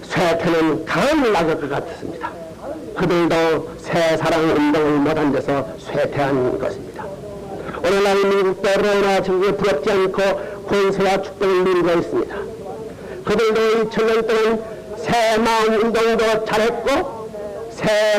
쇠퇴는 강을 나갈 것 같았습니다. 그들도 새 사랑 운동을 못한 데서 쇠퇴한 것입니다. 오늘날 미국도 로마 제국에 부럽지 않고 권세와 축복을 누리고 있습니다. 그들도 2000년 동안 새 마음 운동도 잘했고 새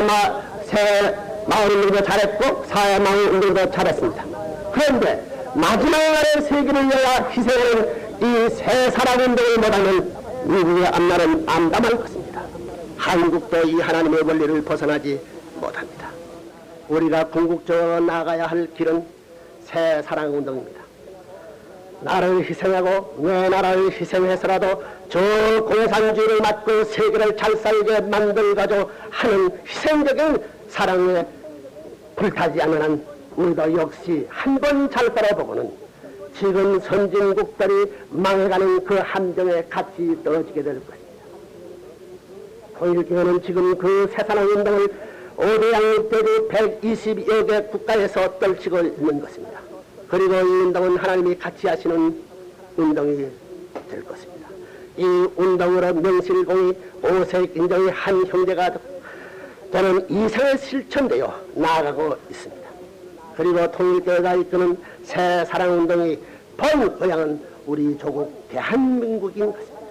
마음 운동도 잘했고 사회 마음 운동도 잘했습니다. 그런데 마지막 날의 세계를 위하여 희생하는 이 새 사랑 운동을 못하면 미국의 앞날은 암담할 것입니다. 한국도 이 하나님의 원리를 벗어나지 못합니다. 우리가 궁극적으로 나아가야 할 길은 새 사랑 운동입니다. 나를 희생하고 내 나라를 희생해서라도 저 공산주의를 막고 세계를 잘 살게 만들가지고 하는 희생적인 사랑에 불타지 않는 한 우리도 역시 한 번 잘 따라보고는 지금 선진국들이 망해가는 그 함정에 같이 떨어지게 될 것입니다. 통일교회는 지금 그 새사랑 운동을 5대양 대륙 120여 개 국가에서 떨치고 있는 것입니다. 그리고 이 운동은 하나님이 같이 하시는 운동이 될 것입니다. 이 운동으로 명실공히 오색 인정의 한 형제가 되는 이상의 실천되어 나아가고 있습니다. 그리고 통일교회가 이끄는 새 사랑운동이 본 고향은 우리 조국 대한민국인 것입니다.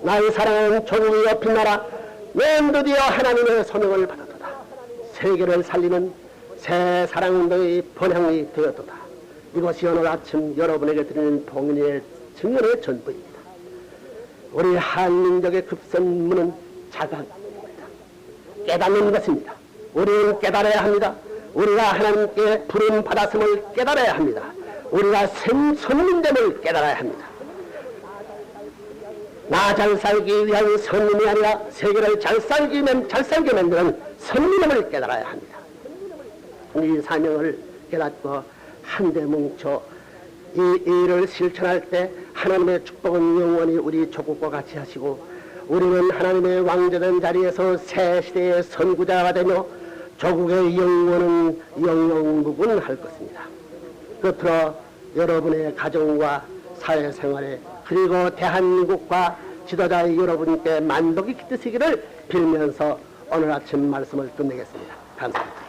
나의 사랑하는 조국이 옆인 나라 내 드디어 하나님의 소명을 받았도다. 세계를 살리는 새 사랑운동의 번향이 되었도다. 이것이 오늘 아침 여러분에게 드리는 봉인의 증언의 전부입니다. 우리 한민족의 급선무는 자각입니다. 깨닫는 것입니다. 우리는 깨달아야 합니다. 우리가 하나님께 부름 받았음을 깨달아야 합니다. 우리가 선민됨을 깨달아야 합니다. 나 잘 살기 위한 선민이 아니라 세계를 잘 살게 만드는 선민임을 깨달아야 합니다. 이 사명을 깨닫고 한데 뭉쳐 이 일을 실천할 때 하나님의 축복은 영원히 우리 조국과 같이 하시고 우리는 하나님의 왕자된 자리에서 새 시대의 선구자가 되며 조국의 영원은 영영무궁할 것입니다. 끝으로 여러분의 가정과 사회생활에 그리고 대한민국과 지도자 여러분께 만복이 깃드시기를 빌면서 오늘 아침 말씀을 끝내겠습니다. 감사합니다.